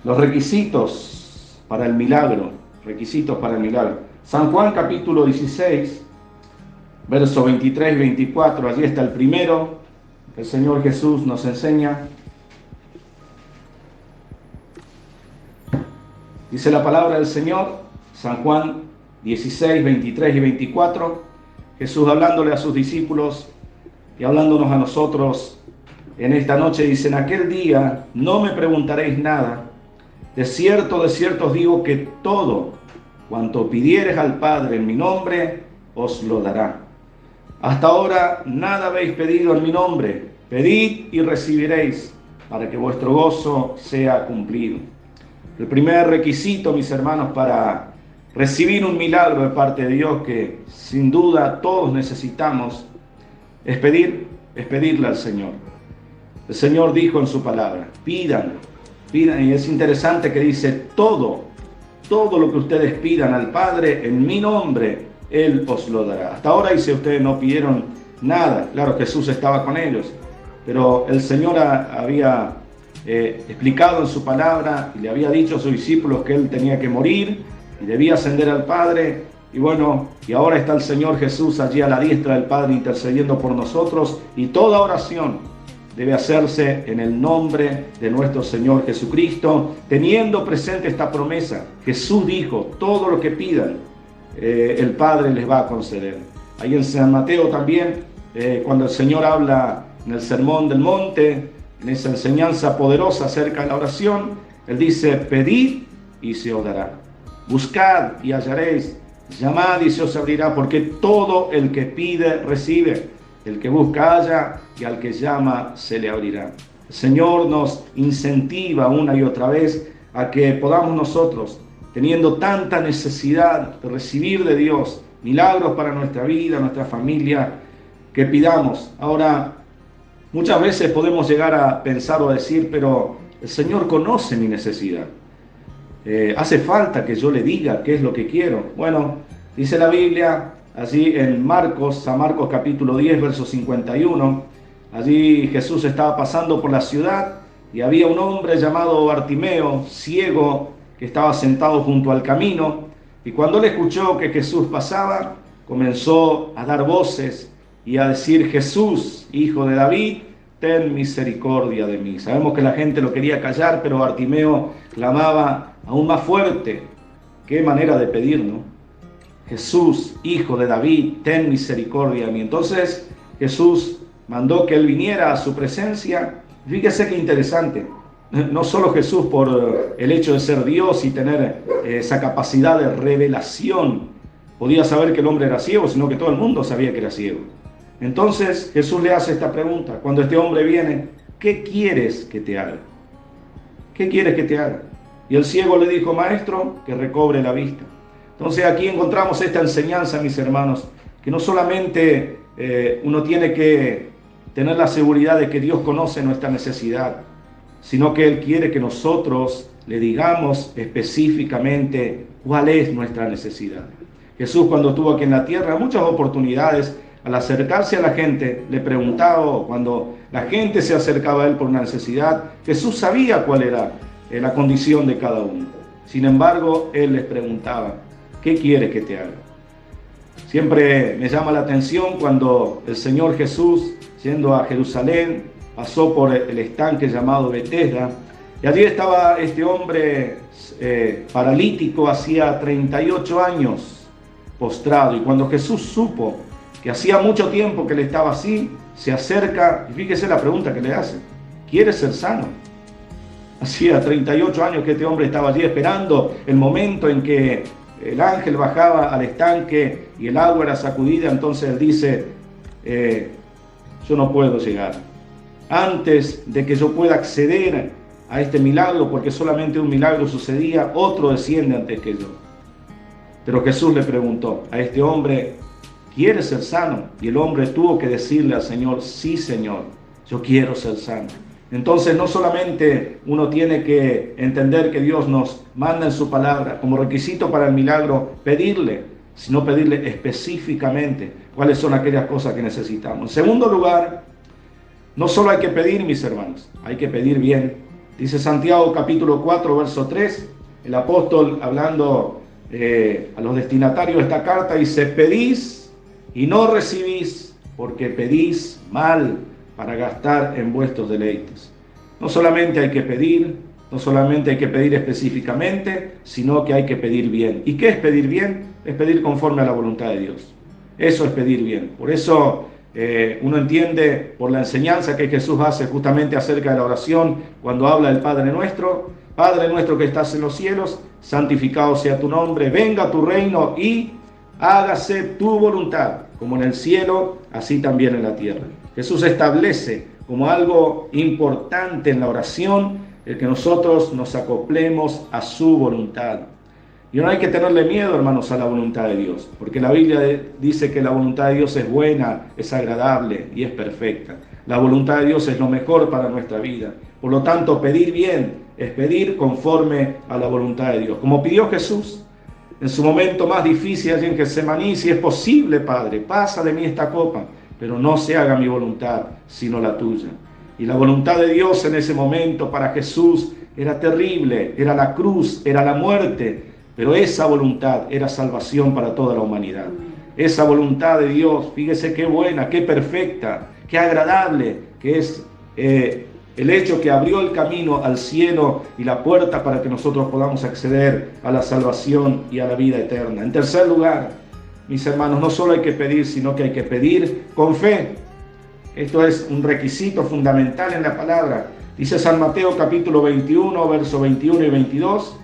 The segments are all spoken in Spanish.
Los requisitos para el milagro. Requisitos para el milagro. San Juan capítulo 16, versos 23 y 24. Allí está el primero. El Señor Jesús nos enseña. Dice la palabra del Señor, San Juan 16, 23 y 24. Jesús hablándole a sus discípulos y hablándonos a nosotros en esta noche, dice: en aquel día no me preguntaréis nada. De cierto os digo que todo cuanto pidiereis al Padre en mi nombre, os lo dará. Hasta ahora nada habéis pedido en mi nombre. Pedid y recibiréis, para que vuestro gozo sea cumplido. El primer requisito, mis hermanos, para recibir un milagro de parte de Dios, que sin duda todos necesitamos, es pedirle al Señor. El Señor dijo en su palabra: pidan, y es interesante que dice todo lo que ustedes pidan al Padre en mi nombre, Él os lo dará. Hasta ahora dice, ustedes no pidieron nada. Claro, Jesús estaba con ellos, pero el Señor había explicado en su palabra y le había dicho a sus discípulos que Él tenía que morir y debía ascender al Padre. Y bueno, y ahora está el Señor Jesús allí a la diestra del Padre intercediendo por nosotros, y toda oración debe hacerse en el nombre de nuestro Señor Jesucristo, teniendo presente esta promesa. Jesús dijo: todo lo que pidan, el Padre les va a conceder. Ahí en San Mateo también, cuando el Señor habla en el Sermón del Monte, en esa enseñanza poderosa acerca de la oración, Él dice: pedid y se os dará, buscad y hallaréis, llamad y se os abrirá, porque todo el que pide recibe, el que busca halla, y al que llama se le abrirá. El Señor nos incentiva una y otra vez a que podamos nosotros, teniendo tanta necesidad de recibir de Dios milagros para nuestra vida, nuestra familia, que pidamos. Ahora, muchas veces podemos llegar a pensar o a decir: pero el Señor conoce mi necesidad. Hace falta que yo le diga qué es lo que quiero. Bueno, dice la Biblia allí en San Marcos capítulo 10, verso 51, allí Jesús estaba pasando por la ciudad y había un hombre llamado Bartimeo, ciego, que estaba sentado junto al camino, y cuando él escuchó que Jesús pasaba, comenzó a dar voces y a decir: Jesús, hijo de David, ten misericordia de mí. Sabemos que la gente lo quería callar, pero Bartimeo clamaba aún más fuerte. Qué manera de pedir, ¿no? Jesús, hijo de David, ten misericordia de mí. Entonces Jesús mandó que él viniera a su presencia. Fíjese qué interesante. No solo Jesús, por el hecho de ser Dios y tener esa capacidad de revelación, podía saber que el hombre era ciego, sino que todo el mundo sabía que era ciego. Entonces Jesús le hace esta pregunta cuando este hombre viene: ¿qué quieres que te haga? ¿Qué quieres que te haga? Y el ciego le dijo: maestro, que recobre la vista. Entonces aquí encontramos esta enseñanza, mis hermanos, que no solamente uno tiene que tener la seguridad de que Dios conoce nuestra necesidad, sino que Él quiere que nosotros le digamos específicamente cuál es nuestra necesidad. Jesús, cuando estuvo aquí en la tierra, en muchas oportunidades, al acercarse a la gente, le preguntaba, o cuando la gente se acercaba a Él por una necesidad, Jesús sabía cuál era la condición de cada uno. Sin embargo, Él les preguntaba: ¿qué quieres que te haga? Siempre me llama la atención cuando el Señor Jesús, yendo a Jerusalén, pasó por el estanque llamado Betesda, y allí estaba este hombre paralítico, hacía 38 años postrado, y cuando Jesús supo que hacía mucho tiempo que él estaba así, se acerca, y fíjese la pregunta que le hace: ¿quieres ser sano? Hacía 38 años que este hombre estaba allí esperando el momento en que el ángel bajaba al estanque y el agua era sacudida. Entonces él dice: yo no puedo llegar. Antes de que yo pueda acceder a este milagro, porque solamente un milagro sucedía, otro desciende antes que yo. Pero Jesús le preguntó a este hombre: ¿quieres ser sano? Y el hombre tuvo que decirle al Señor: sí, Señor, yo quiero ser sano. Entonces no solamente uno tiene que entender que Dios nos manda en su palabra como requisito para el milagro pedirle, sino pedirle específicamente cuáles son aquellas cosas que necesitamos. En segundo lugar, no solo hay que pedir, mis hermanos, hay que pedir bien. Dice Santiago capítulo 4, verso 3, el apóstol hablando a los destinatarios de esta carta, dice: pedís y no recibís, porque pedís mal para gastar en vuestros deleites. No solamente hay que pedir, no solamente hay que pedir específicamente, sino que hay que pedir bien. ¿Y qué es pedir bien? Es pedir conforme a la voluntad de Dios. Eso es pedir bien. Por eso uno entiende por la enseñanza que Jesús hace justamente acerca de la oración cuando habla del Padre Nuestro: Padre nuestro que estás en los cielos, santificado sea tu nombre, venga tu reino y hágase tu voluntad, como en el cielo, así también en la tierra. Jesús establece como algo importante en la oración el que nosotros nos acoplemos a su voluntad. Y no hay que tenerle miedo, hermanos, a la voluntad de Dios, porque la Biblia dice que la voluntad de Dios es buena, es agradable y es perfecta. La voluntad de Dios es lo mejor para nuestra vida. Por lo tanto, pedir bien es pedir conforme a la voluntad de Dios. Como pidió Jesús en su momento más difícil allí en Getsemaní: si es posible, Padre, pasa de mí esta copa, pero no se haga mi voluntad, sino la tuya. Y la voluntad de Dios en ese momento para Jesús era terrible, era la cruz, era la muerte. Pero esa voluntad era salvación para toda la humanidad. Esa voluntad de Dios, fíjese qué buena, qué perfecta, qué agradable, que es el hecho que abrió el camino al cielo y la puerta para que nosotros podamos acceder a la salvación y a la vida eterna. En tercer lugar, mis hermanos, no solo hay que pedir, sino que hay que pedir con fe. Esto es un requisito fundamental en la palabra. Dice San Mateo capítulo 21, versos 21 y 22.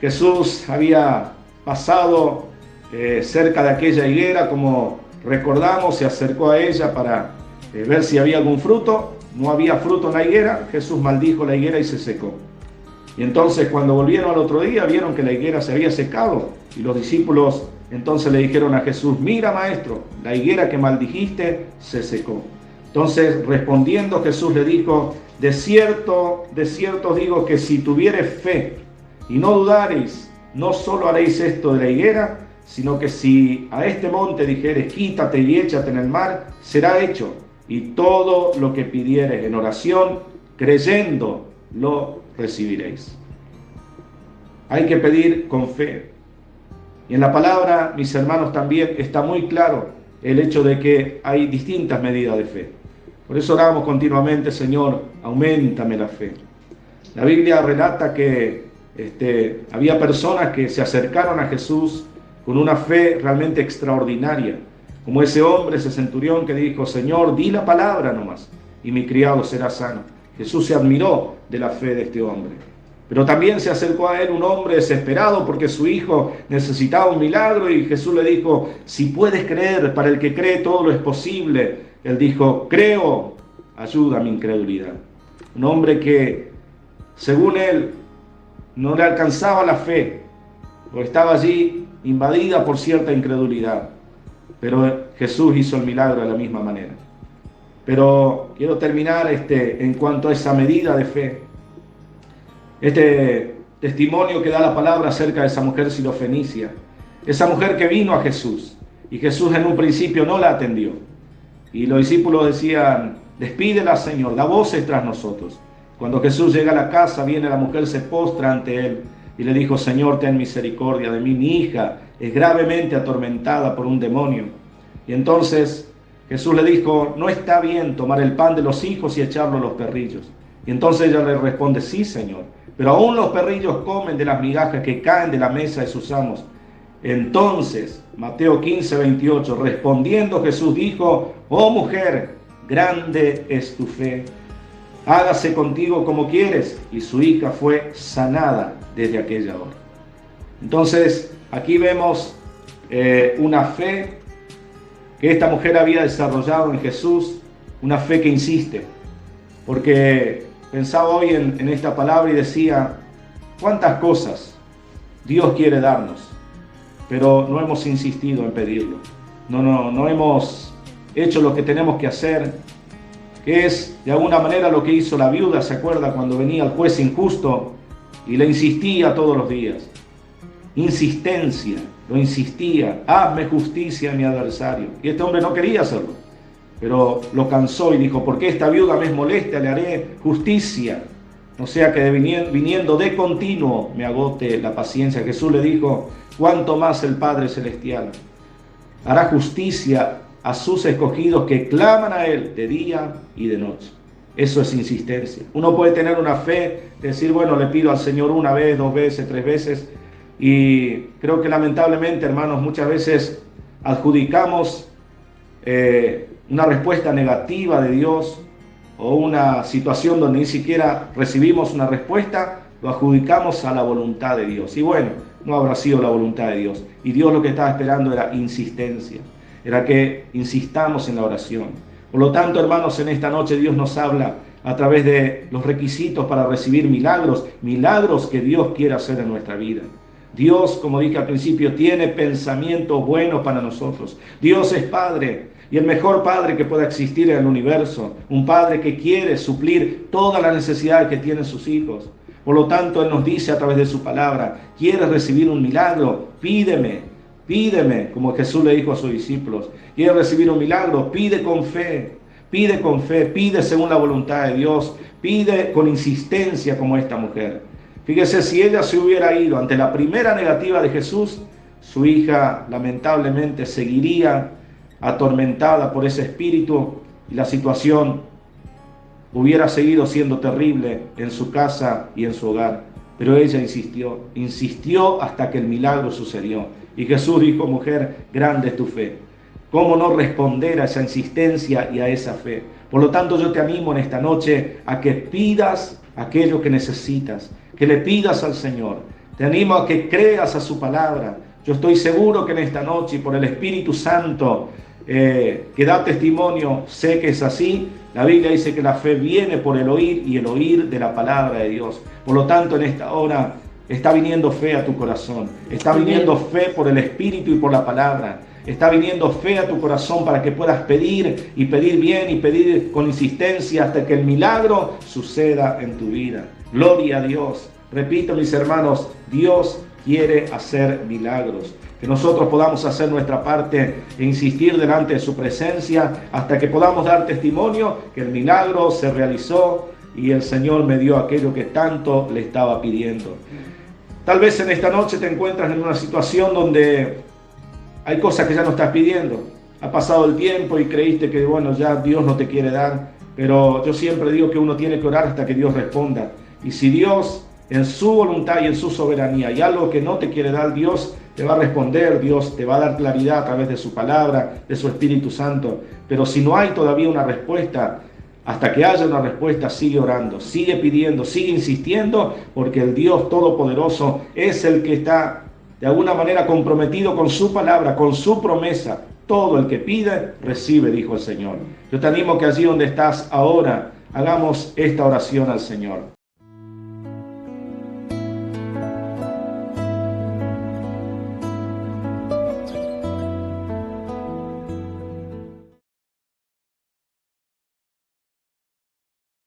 Jesús había pasado cerca de aquella higuera, como recordamos, se acercó a ella para ver si había algún fruto. No había fruto en la higuera. Jesús maldijo la higuera y se secó. Y entonces, cuando volvieron al otro día, vieron que la higuera se había secado. Y los discípulos entonces le dijeron a Jesús: mira, maestro, la higuera que maldijiste se secó. Entonces, respondiendo, Jesús le dijo: de cierto os digo que si tuviereis fe y no dudareis, no solo haréis esto de la higuera, sino que si a este monte dijeres: quítate y échate en el mar, será hecho. Y todo lo que pidiereis en oración, creyendo, lo recibiréis. Hay que pedir con fe. Y en la palabra, mis hermanos, también está muy claro el hecho de que hay distintas medidas de fe. Por eso oramos continuamente: Señor, auméntame la fe. La Biblia relata que había personas que se acercaron a Jesús con una fe realmente extraordinaria, como ese hombre, ese centurión que dijo: Señor, di la palabra nomás y mi criado será sano. Jesús se admiró de la fe de este hombre. Pero también se acercó a él un hombre desesperado porque su hijo necesitaba un milagro, y Jesús le dijo: si puedes creer, para el que cree todo lo es posible. Él dijo: creo, ayuda a mi incredulidad. Un hombre que, según él, no le alcanzaba la fe, o estaba allí invadida por cierta incredulidad. Pero Jesús hizo el milagro de la misma manera. Pero quiero terminar en cuanto a esa medida de fe. Este testimonio que da la palabra acerca de esa mujer sirofenicia. Esa mujer que vino a Jesús, y Jesús en un principio no la atendió. Y los discípulos decían: despídela, Señor, da voces tras nosotros. Cuando Jesús llega a la casa, viene la mujer, se postra ante él y le dijo: Señor, ten misericordia de mí, mi hija es gravemente atormentada por un demonio. Y entonces Jesús le dijo: no está bien tomar el pan de los hijos y echarlo a los perrillos. Y entonces ella le responde: sí, Señor, pero aún los perrillos comen de las migajas que caen de la mesa de sus amos. Entonces, Mateo 15, 28, respondiendo Jesús dijo: oh mujer, grande es tu fe, hágase contigo como quieres. Y su hija fue sanada desde aquella hora. Entonces, aquí vemos una fe que esta mujer había desarrollado en Jesús, una fe que insiste. Porque pensaba hoy en esta palabra y decía: cuántas cosas Dios quiere darnos, pero no hemos insistido en pedirlo. No hemos hecho lo que tenemos que hacer, que es de alguna manera lo que hizo la viuda. ¿Se acuerda cuando venía el juez injusto y le insistía todos los días? Insistencia, lo insistía: hazme justicia a mi adversario. Y este hombre no quería hacerlo, pero lo cansó y dijo: porque esta viuda me es molesta, le haré justicia. no sea que viniendo de continuo me agote la paciencia. Jesús le dijo, cuánto más el Padre Celestial hará justicia a sus escogidos que claman a Él de día y de noche. Eso es insistencia. Uno puede tener una fe, decir, bueno, le pido al Señor una vez, 2 veces, 3 veces, y creo que lamentablemente, hermanos, muchas veces adjudicamos una respuesta negativa de Dios o una situación donde ni siquiera recibimos una respuesta, lo adjudicamos a la voluntad de Dios. Y bueno, no habrá sido la voluntad de Dios. Y Dios lo que estaba esperando era insistencia, era que insistamos en la oración. Por lo tanto, hermanos, en esta noche Dios nos habla a través de los requisitos para recibir milagros, milagros que Dios quiere hacer en nuestra vida. Dios, como dije al principio, tiene pensamientos buenos para nosotros. Dios es Padre, y el mejor Padre que pueda existir en el universo. Un Padre que quiere suplir todas las necesidades que tienen sus hijos. Por lo tanto, Él nos dice a través de su palabra, ¿quieres recibir un milagro? Pídeme, pídeme, como Jesús le dijo a sus discípulos. ¿Quieres recibir un milagro? Pide con fe, pide según la voluntad de Dios, pide con insistencia como esta mujer. Fíjese, si ella se hubiera ido ante la primera negativa de Jesús, su hija lamentablemente seguiría atormentada por ese espíritu y la situación hubiera seguido siendo terrible en su casa y en su hogar. Pero ella insistió hasta que el milagro sucedió. Y Jesús dijo, mujer, grande es tu fe. ¿Cómo no responder a esa insistencia y a esa fe? Por lo tanto, yo te animo en esta noche a que pidas aquello que necesitas, que le pidas al Señor. Te animo a que creas a su palabra. Yo estoy seguro que en esta noche, y por el Espíritu Santo que da testimonio, sé que es así. La Biblia dice que la fe viene por el oír y el oír de la palabra de Dios. Por lo tanto, en esta hora está viniendo fe a tu corazón. Está viniendo fe por el Espíritu y por la palabra. Está viniendo fe a tu corazón para que puedas pedir y pedir bien y pedir con insistencia hasta que el milagro suceda en tu vida. Gloria a Dios. Repito, mis hermanos, Dios quiere hacer milagros. Que nosotros podamos hacer nuestra parte e insistir delante de su presencia hasta que podamos dar testimonio que el milagro se realizó y el Señor me dio aquello que tanto le estaba pidiendo. Tal vez en esta noche te encuentras en una situación donde hay cosas que ya no estás pidiendo. Ha pasado el tiempo y creíste que bueno, ya Dios no te quiere dar, pero yo siempre digo que uno tiene que orar hasta que Dios responda. Y si Dios en su voluntad y en su soberanía hay algo que no te quiere dar, Dios te va a responder, Dios te va a dar claridad a través de su palabra, de su Espíritu Santo. Pero si no hay todavía una respuesta, hasta que haya una respuesta, sigue orando, sigue pidiendo, sigue insistiendo, porque el Dios Todopoderoso es el que está de alguna manera comprometido con su palabra, con su promesa. Todo el que pide, recibe, dijo el Señor. Yo te animo que allí donde estás ahora, hagamos esta oración al Señor.